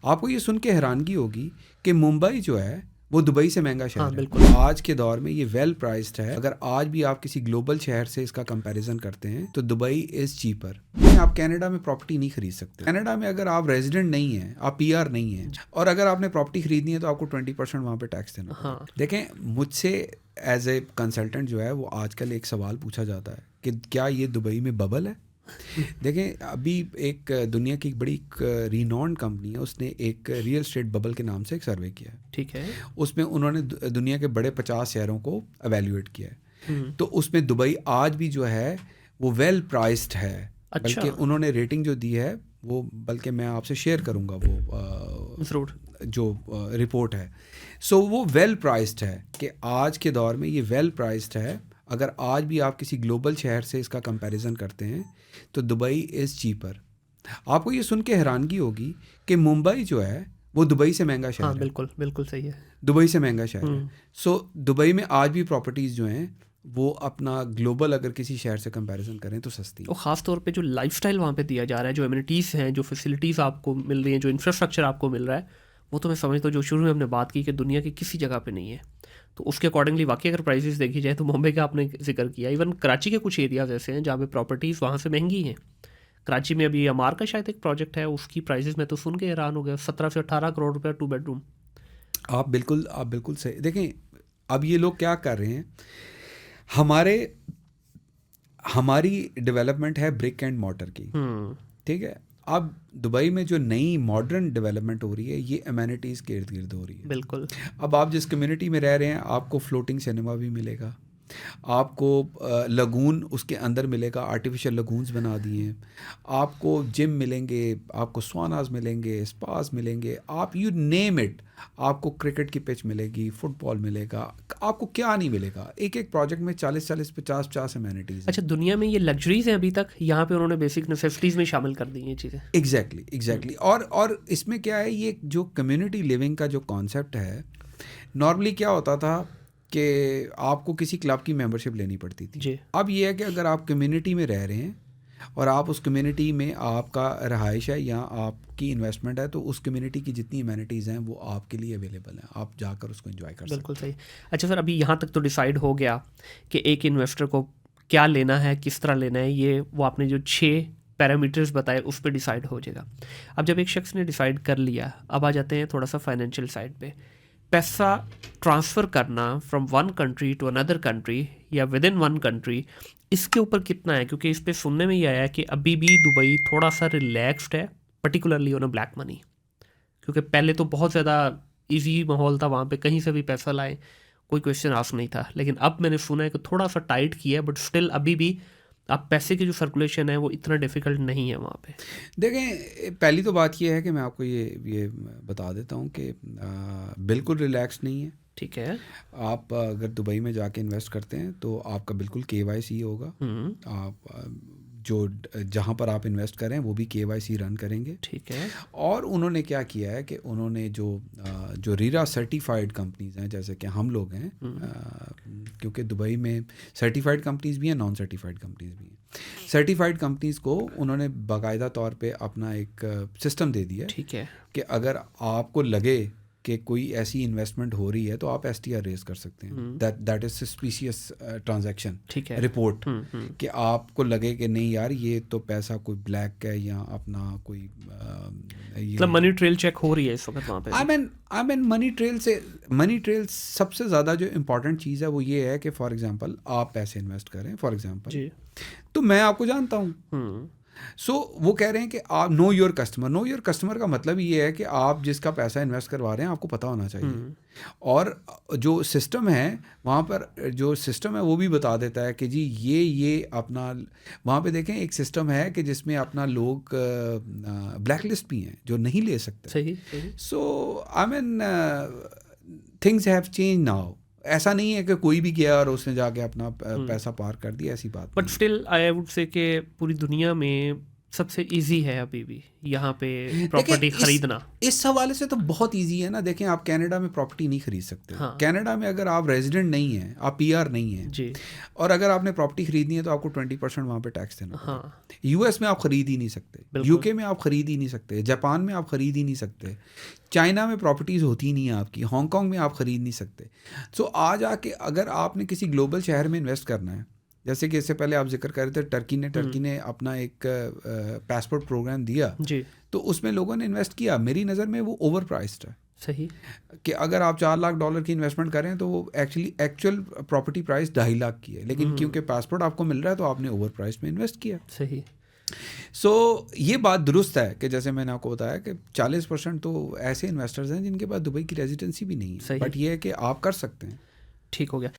आपको ये सुन के हैरानगी होगी कि मुंबई जो है वो दुबई से महंगा शहर बिल्कुल। है। आज के दौर में ये वेल प्राइस्ड है। अगर आज भी आप किसी ग्लोबल शहर से इसका कंपैरिजन करते हैं तो दुबई इज़ चीपर। आप कनाडा में प्रॉपर्टी नहीं खरीद सकते। कनाडा में अगर आप रेजिडेंट नहीं हैं, आप पीआर नहीं हैं, और अगर आपने प्रॉपर्टी खरीदनी है तो आपको 20% वहाँ पे टैक्स देना पड़ेगा। देखें, मुझसे एज ए कंसल्टेंट जो है वो आजकल एक सवाल पूछा जाता है कि क्या ये दुबई में बबल है। देखें, अभी एक दुनिया की एक बड़ी रिनॉन्ड कंपनी है, उसने एक रियल एस्टेट बबल के नाम से एक सर्वे किया है। ठीक है। उसमें उन्होंने दुनिया के बड़े 50 शहरों को एवेल्यूएट किया है। तो उसमें दुबई आज भी जो है वो वेल प्राइस्ड है। अच्छा। बल्कि उन्होंने रेटिंग जो दी है वो, बल्कि मैं आपसे शेयर करूँगा वो जो रिपोर्ट है। सो वो वेल प्राइस्ड है कि आज के दौर में ये वेल प्राइस्ड है। अगर आज भी आप किसी ग्लोबल शहर से इसका कंपैरिजन करते हैं तो दुबई इज़ चीपर। आपको ये सुन के हैरानगी होगी कि मुंबई जो है वो दुबई से महंगा शहर है। बिल्कुल बिल्कुल सही है, दुबई से महंगा शहर है। सो दुबई में आज भी प्रॉपर्टीज़ जो हैं वो अपना ग्लोबल अगर किसी शहर से कंपैरिजन करें तो सस्ती है। और ख़ास तौर पे जो लाइफस्टाइल वहाँ पे दिया जा रहा है, जो एमिनिटीज़ हैं, जो फैसिलिटीज़ आपको मिल रही हैं, जो इंफ्रास्ट्रक्चर आपको मिल रहा है, वो तो मैं समझता हूँ जो शुरू में हमने बात की कि दुनिया की किसी जगह पे नहीं है। तो उसके अकॉर्डिंगली वाकई अगर प्राइसेस देखी जाए तो मुंबई का आपने जिक्र किया, इवन कराची के कुछ एरियाज़ ऐसे हैं जहाँ पे प्रॉपर्टीज़ वहाँ से महंगी हैं। कराची में अभी अमार का शायद एक प्रोजेक्ट है, उसकी प्राइसेस मैं तो सुन के हैरान हो गया, 17 से 18 करोड़ रुपया 2 बेडरूम। आप बिल्कुल सही। देखें, अब ये लोग क्या कर रहे हैं, हमारी डेवलपमेंट है ब्रिक एंड मॉर्टर की, ठीक है। अब दुबई में जो नई मॉडर्न डेवलपमेंट हो रही है ये अमेनिटीज़ के इर्द गिर्द हो रही है। बिल्कुल। अब आप जिस कम्युनिटी में रह रहे हैं आपको फ्लोटिंग सिनेमा भी मिलेगा, आपको लगून उसके अंदर मिलेगा, आर्टिफिशियल लगून्स बना दिए हैं, आपको जिम मिलेंगे, आपको स्वानाज मिलेंगे, स्पास मिलेंगे, आप यू नेम इट, आपको क्रिकेट की पिच मिलेगी, फुटबॉल मिलेगा, आपको क्या नहीं मिलेगा। एक एक प्रोजेक्ट में 40-40, 50-50 अमेनिटीज़। अच्छा, दुनिया में ये लग्जरीज हैं अभी तक, यहाँ पे उन्होंने बेसिक नेसेसिटीज़ में शामिल कर दी ये चीज़ें। एग्जैक्टली। और इसमें क्या है, ये जो कम्युनिटी लिविंग का जो कॉन्सेप्ट है, नॉर्मली क्या होता था कि आपको किसी क्लब की मेंबरशिप लेनी पड़ती थी जी। अब ये है कि अगर आप कम्युनिटी में रह रहे हैं और आप उस कम्युनिटी में आपका रहाइश है या आपकी इन्वेस्टमेंट है तो उस कम्युनिटी की जितनी अमेनिटीज़ हैं वो आपके लिए अवेलेबल हैं, आप जाकर उसको एंजॉय कर सकते हैं। बिल्कुल सही। अच्छा सर, अभी यहाँ तक तो डिसाइड हो गया कि एक इन्वेस्टर को क्या लेना है, किस तरह लेना है, ये वो आपने जो 6 पैरामीटर्स बताए उस पर डिसाइड हो जाएगा। अब जब एक शख्स ने डिसाइड कर लिया, अब आ जाते हैं थोड़ा सा फाइनेंशियल साइड पे। पैसा ट्रांसफ़र करना from one country to another country या विद इन वन कंट्री, इसके ऊपर कितना है? क्योंकि इस पे सुनने में ये आया कि अभी भी दुबई थोड़ा सा रिलैक्स्ड है, particularly on a black money. क्योंकि पहले तो बहुत ज़्यादा इजी माहौल था वहाँ पे, कहीं से भी पैसा लाएं, कोई क्वेश्चन आस्क नहीं था। लेकिन अब मैंने सुना है कि थोड़ा सा टाइट किया है, बट स्टिल अभी भी आप पैसे की जो सर्कुलेशन है वो इतना डिफ़िकल्ट नहीं है वहाँ पे। देखें, पहली तो बात ये है कि मैं आपको ये बता देता हूँ कि बिल्कुल रिलैक्स नहीं है। ठीक है। आप अगर दुबई में जाके इन्वेस्ट करते हैं तो आपका बिल्कुल KYC होगा। आप जो जहाँ पर आप इन्वेस्ट करें वो भी KYC रन करेंगे। ठीक है। और उन्होंने क्या किया है कि उन्होंने जो रीरा सर्टिफाइड कंपनीज़ हैं, जैसे कि हम लोग हैं, क्योंकि दुबई में सर्टिफाइड कंपनीज़ भी हैं, नॉन सर्टिफाइड कंपनीज़ भी हैं। सर्टिफाइड कंपनीज़ को उन्होंने बाकायदा तौर पे अपना एक सिस्टम दे दिया है। ठीक है। कि अगर आपको लगे कि कोई ऐसी इन्वेस्टमेंट हो रही है तो आप STR रेज कर सकते हैं, that is suspicious transaction report. कि आपको लगे कि नहीं यार ये तो पैसा कोई ब्लैक है या अपना कोई मतलब मनी ट्रेल चेक हो रही है इस वक्त वहाँ पे। आई मीन मनी ट्रेल सबसे ज़्यादा जो इम्पोर्टेंट चीज़ है वो ये है कि फॉर एग्जांपल आप पैसे इन्वेस्ट करें, फॉर एग्जांपल तो मैं आपको जानता हूँ। सो वो कह रहे हैं कि आप नो योर कस्टमर का मतलब ये है कि आप जिसका पैसा इन्वेस्ट करवा रहे हैं आपको पता होना चाहिए। और जो सिस्टम है वहाँ पर, जो सिस्टम है वो भी बता देता है कि जी ये अपना, वहाँ पे देखें एक सिस्टम है कि जिसमें अपना लोग ब्लैक लिस्ट भी हैं जो नहीं ले सकते। सही। So I mean things have change now. ऐसा नहीं है कि कोई भी गया और उसने जाके अपना पैसा पार कर दिया, ऐसी बात। But still I would say कि पूरी दुनिया में सबसे इजी है अभी भी यहाँ पे प्रॉपर्टी खरीदना? इस हवाले से तो बहुत इजी है ना। देखें, आप कनाडा में प्रॉपर्टी नहीं खरीद सकते। हाँ। कनाडा में अगर आप रेजिडेंट नहीं हैं, आप पीआर नहीं हैं जी, और अगर आपने प्रॉपर्टी खरीदनी है तो आपको 20% वहाँ पे टैक्स देना पड़ेगा। हाँ। यूएस में आप खरीद ही नहीं सकते, यूके में आप खरीद ही नहीं सकते, जापान में आप खरीद ही नहीं सकते, चाइना में प्रॉपर्टीज़ होती नहीं है आपकी, हांगकॉन्ग में आप ख़रीद नहीं सकते। सो आज आके अगर आपने किसी ग्लोबल शहर में इन्वेस्ट करना है, जैसे कि इससे पहले आप जिक्र कर रहे थे टर्की ने अपना एक पासपोर्ट प्रोग्राम दिया जी, तो उसमें लोगों ने इन्वेस्ट किया। मेरी नज़र में वो ओवर प्राइस्ड है। सही कि अगर आप $4 लाख की इन्वेस्टमेंट करें तो वो एक्चुअल प्रॉपर्टी प्राइस 2.5 लाख की है, लेकिन क्योंकि पासपोर्ट आपको मिल रहा है तो आपने ओवर प्राइस में इन्वेस्ट किया। सही। ये बात दुरुस्त है कि जैसे मैंने आपको बताया कि 40% तो ऐसे इन्वेस्टर्स हैं जिनके पास दुबई की रेजिडेंसी भी नहीं है, बट ये है कि आप कर सकते हैं। ठीक हो गया।